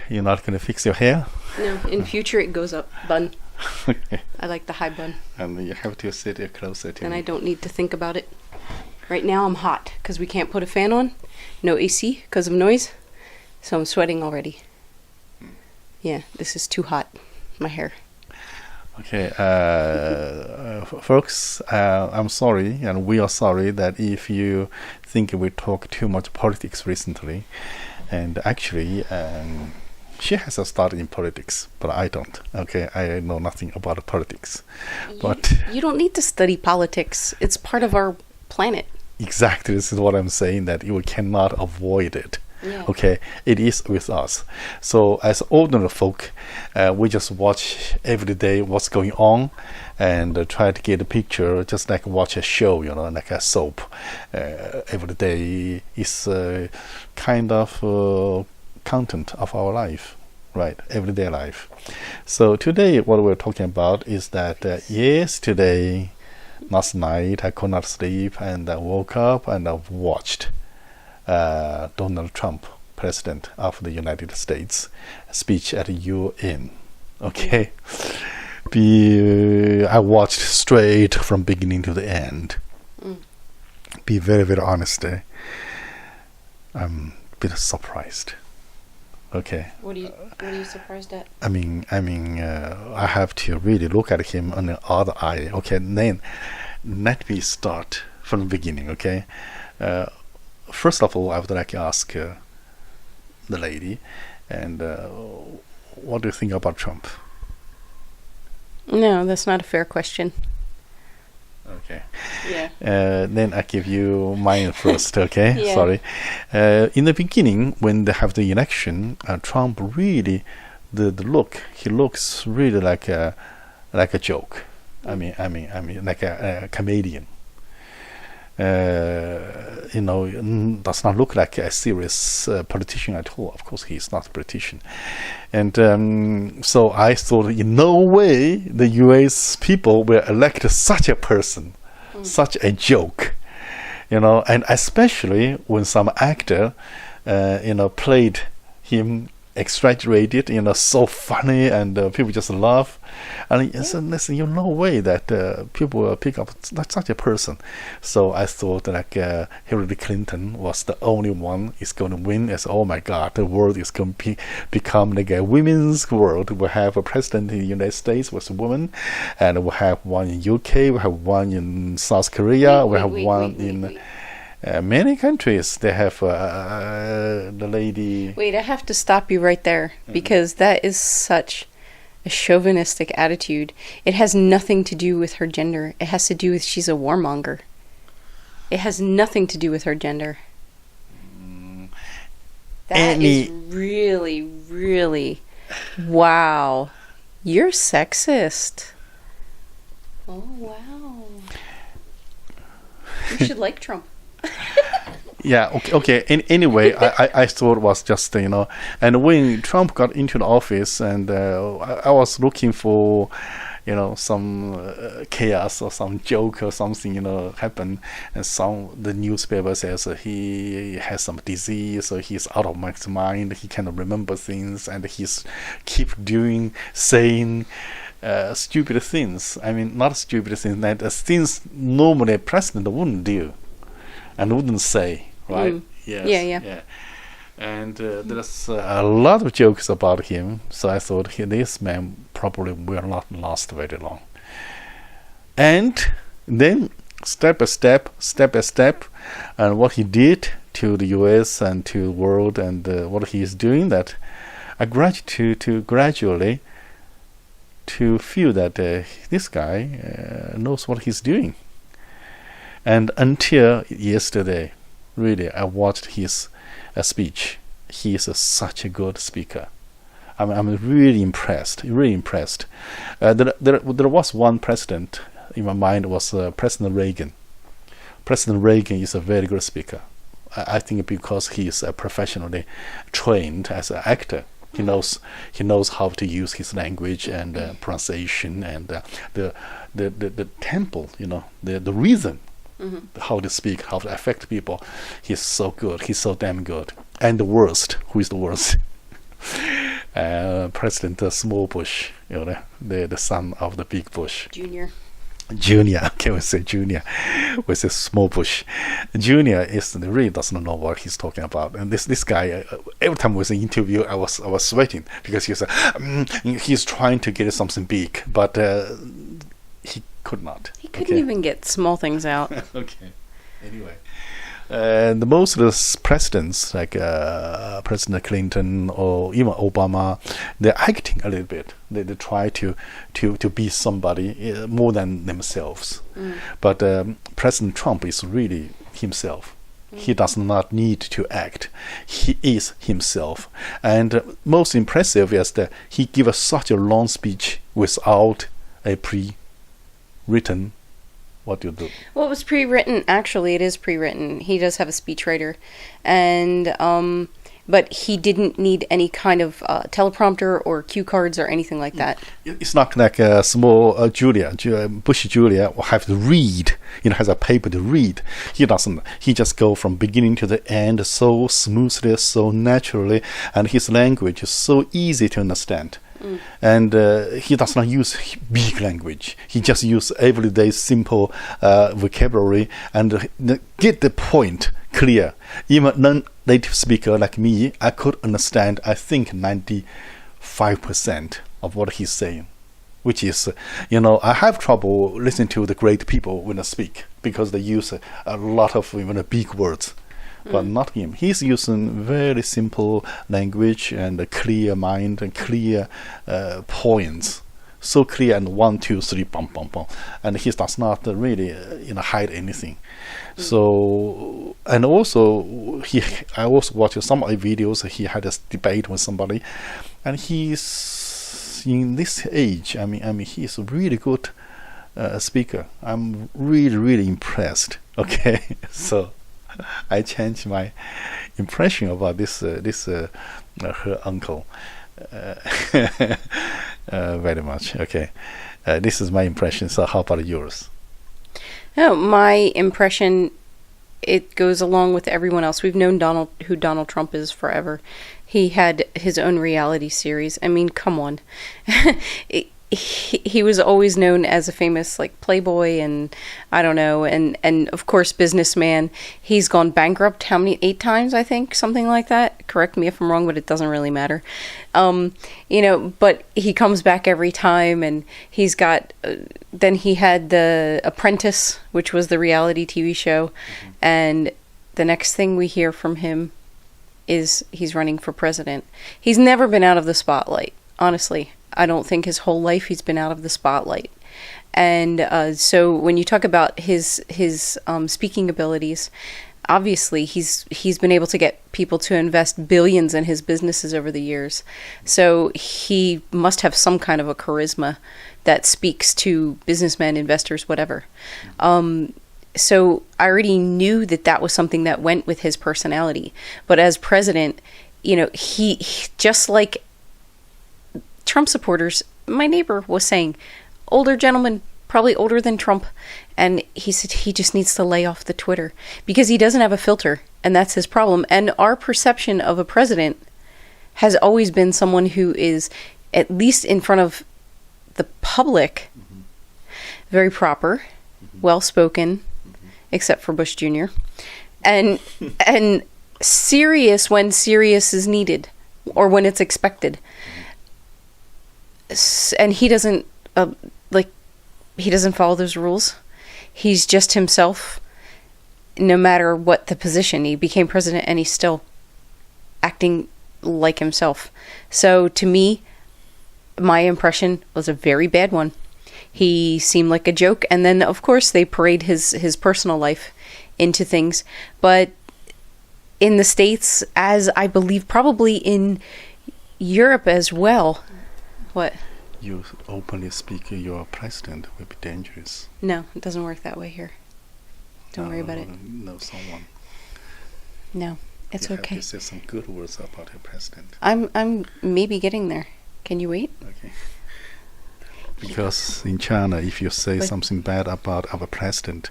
You're not going to fix your hair? No, in future it goes up. Bun. Okay. I like the high bun. And you have to sit closer to Then me. I don't need to think about it. Right now I'm hot because we can't put a fan on. No AC because of noise. So I'm sweating already. Yeah, this is too hot. My hair. Okay, folks, I'm sorry, and we are sorry that if you think we talk too much politics recently, and actually, she has started in politics, but I don't. Okay, I know nothing about politics, but You don't need to study politics. It's part of our planet. exactly this is what I'm saying, that you cannot avoid it. Yeah. Okay, it is with us. So as ordinary folk, we just watch every day what's going on, and try to get a picture, just like watch a show, like a soap. Every day is kind of content of our life, right? Everyday life. So today, what we're talking about is that yesterday, last night, I could not sleep, and I woke up and I watched Donald Trump, President of the United States, speech at UN. Okay, I watched straight from beginning to the end. Be very, very honest. I'm a bit surprised. Okay. What are you surprised at? I mean, I have to really look at him on the other eye. Okay, then let me start from the beginning. Okay. First of all, I would like to ask the lady, and what do you think about Trump? No, that's not a fair question. Okay. Yeah. Then I give you mine first. Okay. Yeah. Sorry. In the beginning, when they have the election, Trump really, the look, he looks really like a joke. I mean, like a comedian. Does not look like a serious politician at all. Of course, he's not a politician. And so I thought, in no way the US people will elect such a person, such a joke, and especially when some actor, played him exaggerated, so funny, and people just laugh. And listen, no way that people will pick up such a person. So I thought Hillary Clinton was the only one is going to win. As oh my God, the world is going to become like a women's world. We have a president in the United States was a woman, and we have one in UK, we have one in South Korea, we have one in many countries. They have the lady. Wait, I have to stop you right there because that is such a chauvinistic attitude. It has nothing to do with her gender. It has to do with she's a warmonger. It has nothing to do with her gender. That is really, really, wow. You're sexist. Oh, wow. You should like Trump. Yeah, okay. Anyway, I thought it was just, and when Trump got into the office, and I was looking for, some chaos or some joke or something, happen, and the newspaper says he has some disease, so he's out of his mind, he cannot remember things, and he's saying stupid things. I mean, not stupid things, that things normally a president wouldn't do and wouldn't say. Right? Yes. Yeah. And there's a lot of jokes about him, so I thought this man probably will not last very long. And then step by step, and what he did to the US and to the world, and what he is doing, that I gradually to feel that this guy knows what he's doing. And until yesterday, really, I watched his speech. He is such a good speaker. I'm really impressed. There was one president in my mind, was President Reagan. President Reagan is a very good speaker. I think because he is professionally trained as an actor. He knows how to use his language and pronunciation and the tempo, the rhythm. How to speak, how to affect people. He's so good. He's so damn good. And the worst. Who is the worst? President Small Bush, the son of the big Bush. Junior. Okay, we say Junior. We say Small Bush. Junior really doesn't know what he's talking about. And this guy, every time we was an interview, I was sweating because he's trying to get something big, but he could not. He couldn't even get small things out. Okay. Anyway. The most of the presidents, like President Clinton or even Obama, they're acting a little bit. They try to be somebody more than themselves. But President Trump is really himself. He does not need to act. He is himself. And most impressive is that he gave us such a long speech without a pre-written. What do you do? Well, it was pre-written. Actually, it is pre-written. He does have a speechwriter, and but he didn't need any kind of teleprompter or cue cards or anything like that. It's not like a small Bush Julia will have to read. Has a paper to read. He doesn't. He just go from beginning to the end so smoothly, so naturally, and his language is so easy to understand. And he does not use big language. He just use everyday simple vocabulary and get the point clear. Even non-native speaker like me, I could understand, I think, 95% of what he's saying. Which is, I have trouble listening to the great people when they speak because they use a lot of big words. But not him. He's using very simple language and a clear mind and clear points. So clear and 1, 2, 3, bum, bum, bum. And he does not really hide anything. So, and also I also watched some of the videos. He had a debate with somebody, and he's in this age. I mean, he's a really good speaker. I'm really, really impressed. Okay, so. I changed my impression about this her uncle very much. Okay, this is my impression. So how about yours? No, my impression, it goes along with everyone else. We've known who Donald Trump is forever. He had his own reality series. I mean, come on. He was always known as a famous playboy and I don't know and of course businessman. He's gone bankrupt how many 8 times, I think, something like that. Correct me if I'm wrong, but it doesn't really matter. But he comes back every time, and he's got then he had The Apprentice, which was the reality TV show, and the next thing we hear from him is he's running for president. He's never been out of the spotlight, honestly. I don't think his whole life he's been out of the spotlight. And so when you talk about his speaking abilities, obviously he's been able to get people to invest billions in his businesses over the years. So he must have some kind of a charisma that speaks to businessmen, investors, whatever. So I already knew that was something that went with his personality. But as president, he just like Trump supporters, my neighbor was saying, older gentleman, probably older than Trump, and he said he just needs to lay off the Twitter because he doesn't have a filter, and that's his problem. And our perception of a president has always been someone who is, at least in front of the public, very proper, well-spoken, except for Bush Jr., and serious when serious is needed or when it's expected. And he doesn't he doesn't follow those rules. He's just himself, no matter what the position. He became president and he's still acting like himself. So to me, my impression was a very bad one. He seemed like a joke, and then of course they parade his personal life into things. But in the States, as I believe probably in Europe as well. What? You openly speaking your president will be dangerous. No, it doesn't work that way here. Don't worry about it. No, someone. No, it's you okay. have to say some good words about your president. I'm maybe getting there. Can you wait? Okay. Because in China, if you say something bad about our president,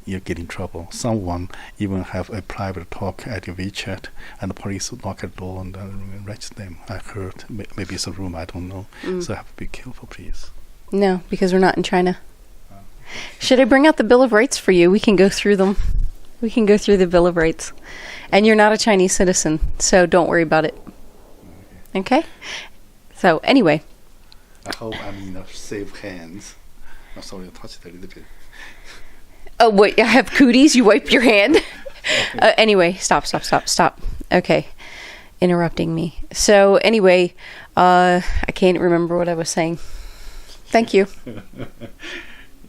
you get in trouble. Someone even have a private talk at your WeChat, and the police would knock at the door and arrest them. I heard. Maybe it's a rumor, I don't know. So have to be careful, please. No, because we're not in China. Should I bring out the Bill of Rights for you? We can go through them. We can go through the Bill of Rights. And you're not a Chinese citizen, so don't worry about it. Okay? So, anyway. I hope I'm in safe hands. I'm sorry, I touched it a little bit. Oh, wait, I have cooties? You wipe your hand? Anyway, stop. Okay. Interrupting me. So, anyway, I can't remember what I was saying. Thank you.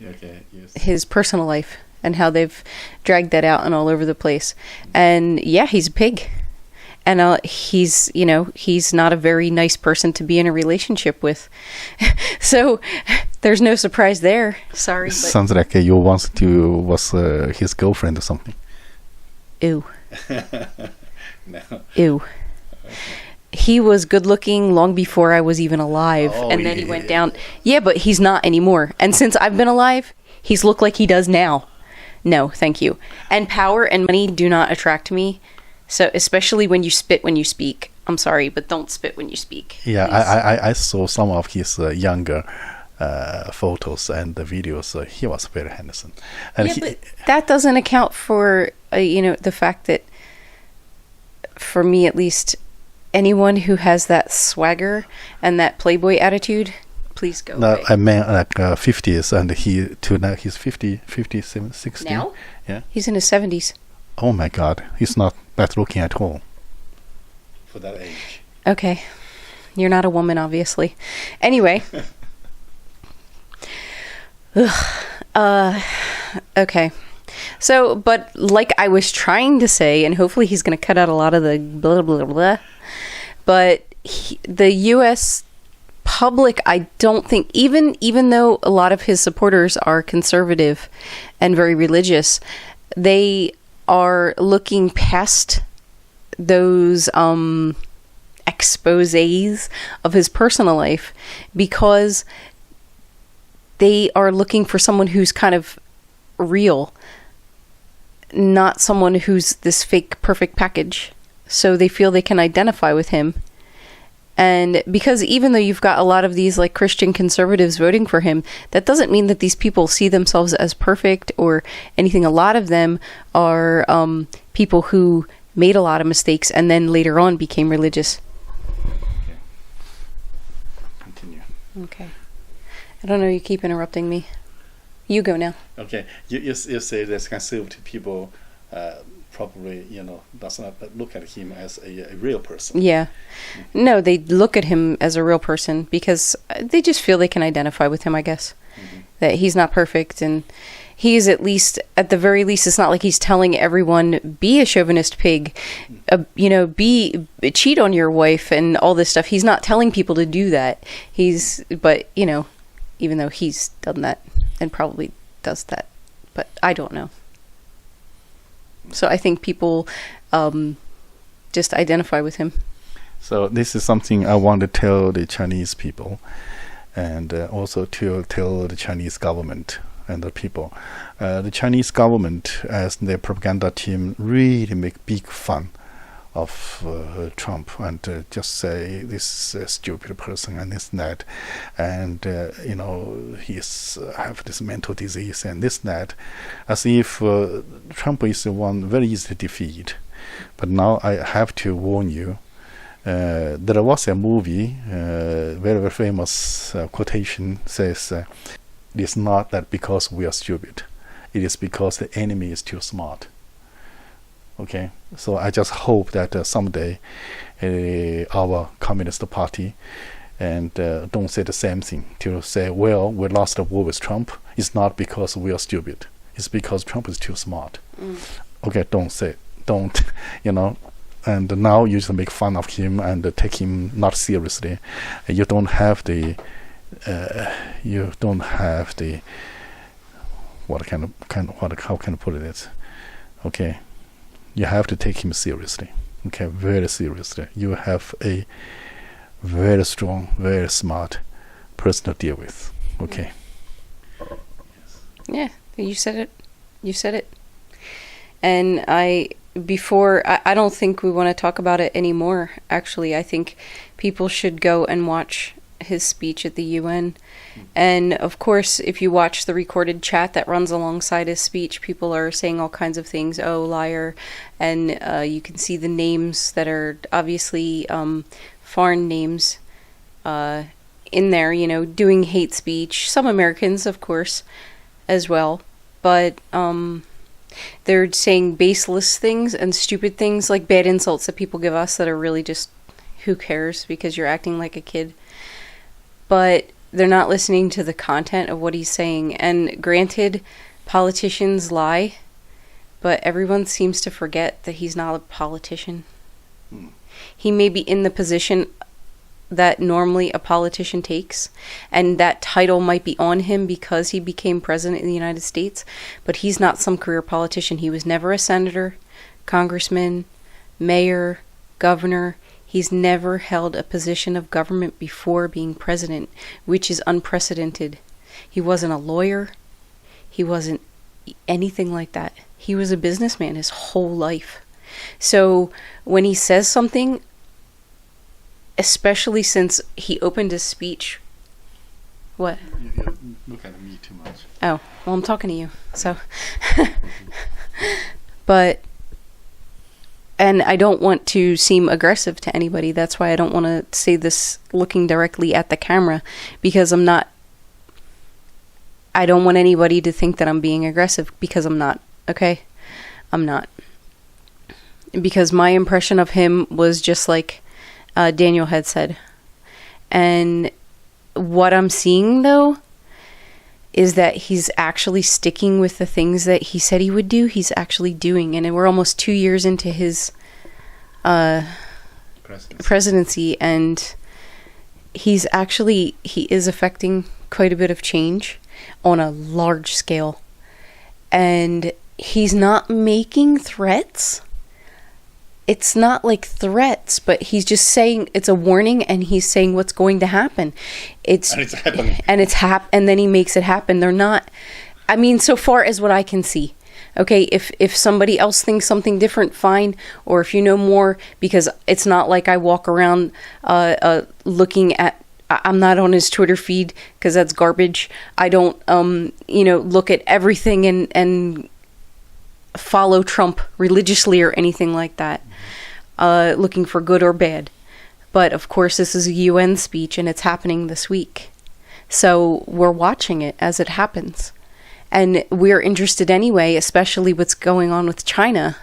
Okay, yes. His personal life and how they've dragged that out and all over the place. And yeah, he's a pig. And he's not a very nice person to be in a relationship with. So there's no surprise there. Sorry. Sounds like you was his girlfriend or something. Ew. No. Ew. He was good looking long before I was even alive. And then he went down. Yeah, but he's not anymore. And since I've been alive, he's looked like he does now. No, thank you. And power and money do not attract me. So especially when you spit when you speak. I'm sorry, but don't spit when you speak. Yeah, I saw some of his younger photos and the videos. He was very handsome. And but that doesn't account for, the fact that, for me at least, anyone who has that swagger and that playboy attitude, please go away. A man like 50s, and he's 57, 60. Now? Yeah. He's in his 70s. Oh my God, he's not bad looking at all. For that age. Okay. You're not a woman, obviously. Anyway. Okay. So, but like I was trying to say, and hopefully he's going to cut out a lot of the blah, blah, blah, but the U.S. public, I don't think, even though a lot of his supporters are conservative and very religious, they are looking past those exposés of his personal life because they are looking for someone who's kind of real, not someone who's this fake perfect package. So they feel they can identify with him. And because even though you've got a lot of these like Christian conservatives voting for him, that doesn't mean that these people see themselves as perfect or anything. A lot of them are people who made a lot of mistakes and then later on became religious. Okay. Continue. Okay. I don't know, you keep interrupting me. You go now. Okay. You say that conservative people probably, does not look at him as a real person. Yeah. No, they look at him as a real person because they just feel they can identify with him, I guess. Mm-hmm. That he's not perfect, and he's at the very least, it's not like he's telling everyone, be a chauvinist pig, cheat on your wife and all this stuff. He's not telling people to do that. But even though he's done that and probably does that, but I don't know. So I think people just identify with him. So this is something I want to tell the Chinese people, and also to tell the Chinese government and the people. The Chinese government, as their propaganda team, really make big fun of Trump and just say this stupid person and this and that, and he's have this mental disease and this and that, as if Trump is the one very easy to defeat. But now I have to warn you, there was a movie, very, very famous quotation says, it's not that because we are stupid, it is because the enemy is too smart. Okay, so I just hope that someday our Communist Party and don't say the same thing, to say, well, we lost the war with Trump. It's not because we are stupid. It's because Trump is too smart. Okay, don't, and now you just make fun of him and take him not seriously. You don't have the how can I put it? Okay. You have to take him seriously, okay, very seriously. You have a very strong, very smart person to deal with, okay. Yeah, you said it You said it. And I don't think we want to talk about it anymore, actually. I think people should go and watch his speech at the UN. And of course, if you watch the recorded chat that runs alongside his speech, people are saying all kinds of things. Oh, liar. And you can see the names that are obviously foreign names in there, you know, doing hate speech. Some Americans, of course, as well. But they're saying baseless things and stupid things, like bad insults that people give us that are really just, who cares, because you're acting like a kid. But they're not listening to the content of what he's saying. And granted, politicians lie, but everyone seems to forget that he's not a politician. He may be in the position that normally a politician takes, and that title might be on him because he became president of the United States, but he's not some career politician. He was never a senator, congressman, mayor, governor. He's never held a position of government before being president, which is unprecedented. He wasn't a lawyer. He wasn't anything like that. He was a businessman his whole life. So when he says something, especially since he opened his speech... What? You look at me too much. Oh, well, I'm talking to you, so... But... And I don't want to seem aggressive to anybody. That's why I don't want to say this looking directly at the camera, because I'm not... I don't want anybody to think that I'm being aggressive, because I'm not, okay? I'm not. Because my impression of him was just like Daniel had said. And what I'm seeing, though, is that he's actually sticking with the things that he said he would do. He's actually doing. And we're almost 2 years into his presidency. And he is affecting quite a bit of change on a large scale. And he's not making threats. It's not like threats, but he's just saying it's a warning, and he's saying what's going to happen. And it's happening. And then he makes it happen. They're not... I mean, so far as what I can see. Okay, if somebody else thinks something different, fine. Or if you know more, because it's not like I walk around looking at... I'm not on his Twitter feed, because that's garbage. I don't, look at everything and follow Trump religiously or anything like that, looking for good or bad. But of course, this is a UN speech, and it's happening this week. So we're watching it as it happens. And we're interested anyway, especially what's going on with China.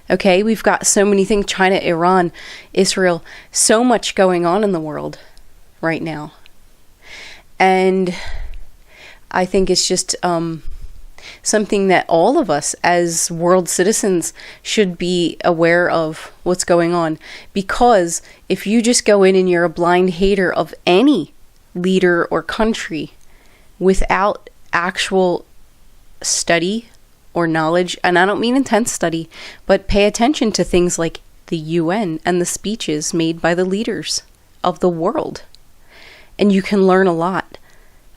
Okay, we've got so many things, China, Iran, Israel, so much going on in the world right now. And I think it's just something that all of us as world citizens should be aware of what's going on. Because if you just go in and you're a blind hater of any leader or country without actual study or knowledge, and I don't mean intense study, but pay attention to things like the UN and the speeches made by the leaders of the world. And you can learn a lot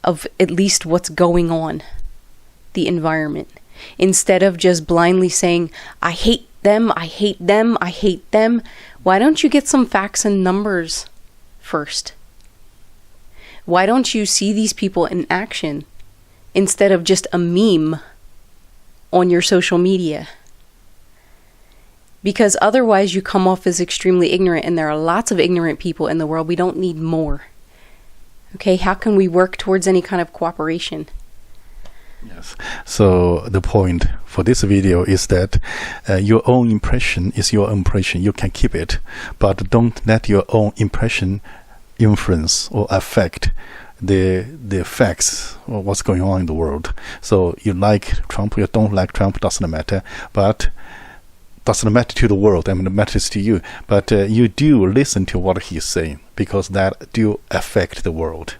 of at least what's going on, the environment, instead of just blindly saying, I hate them, I hate them, I hate them. Why don't you get some facts and numbers first? Why don't you see these people in action instead of just a meme on your social media? Because otherwise you come off as extremely ignorant, and there are lots of ignorant people in the world. We don't need more. Okay, how can we work towards any kind of cooperation? Yes. So the point for this video is that your own impression is your own impression. You can keep it, but don't let your own impression influence or affect the facts or what's going on in the world. So you like Trump, you don't like Trump, doesn't matter, but doesn't matter to the world. I mean, it matters to you, but you do listen to what he's saying, because that do affect the world.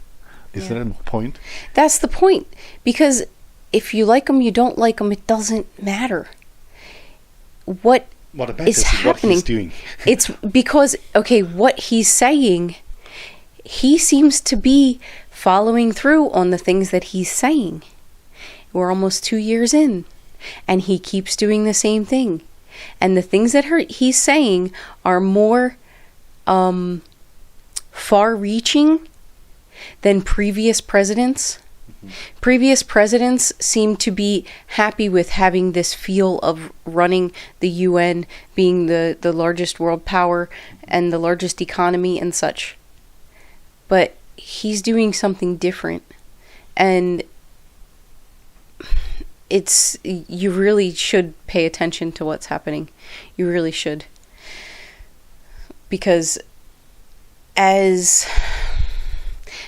Is that a point? That's the point. Because if you like him, you don't like him, it doesn't matter. What is happening? What he's doing. It's because, okay, what he's saying, he seems to be following through on the things that he's saying. We're almost 2 years in. And he keeps doing the same thing. And the things that he's saying are more far-reaching than previous presidents. Previous presidents seem to be happy with having this feel of running the UN, being the largest world power and the largest economy and such. But he's doing something different. And you really should pay attention to what's happening. You really should. Because as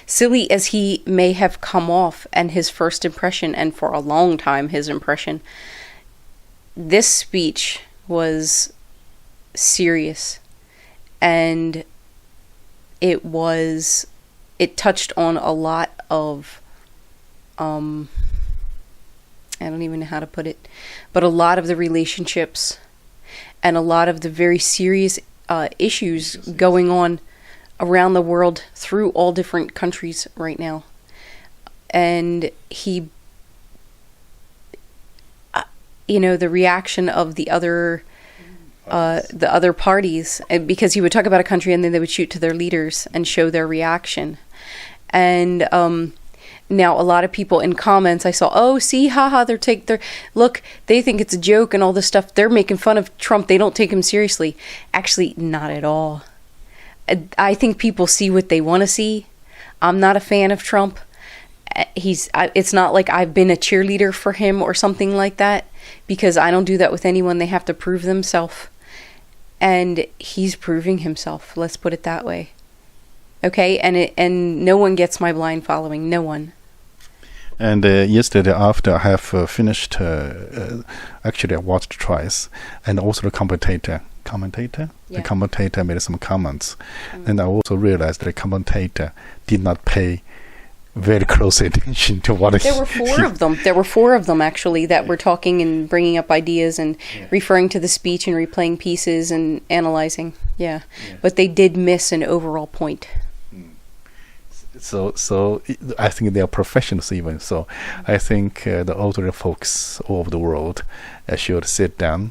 silly as he may have come off and his first impression, and for a long time his impression, this speech was serious. And it touched on a lot of, I don't even know how to put it, but a lot of the relationships and a lot of the very serious issues going on around the world through all different countries right now. And he, the reaction of the other parties, because he would talk about a country and then they would shoot to their leaders and show their reaction. And now a lot of people in comments I saw, oh, see, haha, look, they think it's a joke and all this stuff. They're making fun of Trump. They don't take him seriously. Actually, not at all. I think people see what they want to see. I'm not a fan of Trump. It's not like I've been a cheerleader for him or something like that, because I don't do that with anyone. They have to prove themselves. And he's proving himself. Let's put it that way. Okay? And no one gets my blind following. No one. And yesterday, after I have finished, actually I watched twice, and also the commentator. Yeah. The commentator made some comments, and I also realized the commentator did not pay very close attention to what there were four of them. There were four of them actually that were talking and bringing up ideas and referring to the speech and replaying pieces and analyzing. Yeah. But they did miss an overall point. So I think they are professionals even. So I think the older folks all over the world should sit down,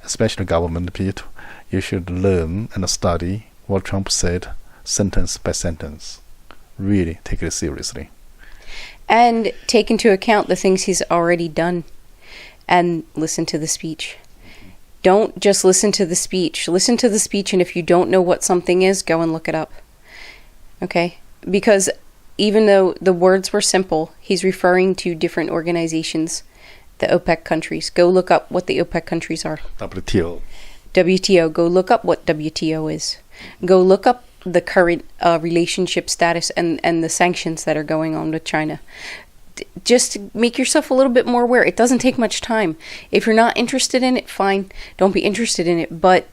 especially government people. You should learn and study what Trump said, sentence by sentence. Really take it seriously. And take into account the things he's already done. And listen to the speech. Don't just listen to the speech. Listen to the speech, and if you don't know what something is, go and look it up. Okay? Because even though the words were simple, he's referring to different organizations, the OPEC countries. Go look up what the OPEC countries are. WTO. Go look up what WTO is. Go look up the current relationship status and the sanctions that are going on with China. Just make yourself a little bit more aware. It doesn't take much time. If you're not interested in it, fine. Don't be interested in it. But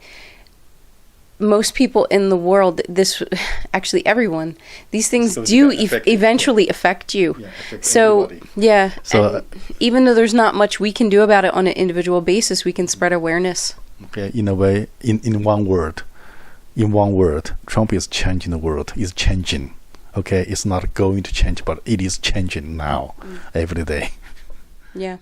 most people in the world, actually everyone, these things eventually affect you. So even though there's not much we can do about it on an individual basis, we can spread awareness. Okay, in a way, in one word, Trump is changing the world. Is changing. Okay, it's not going to change, but it is changing now, every day. Yeah.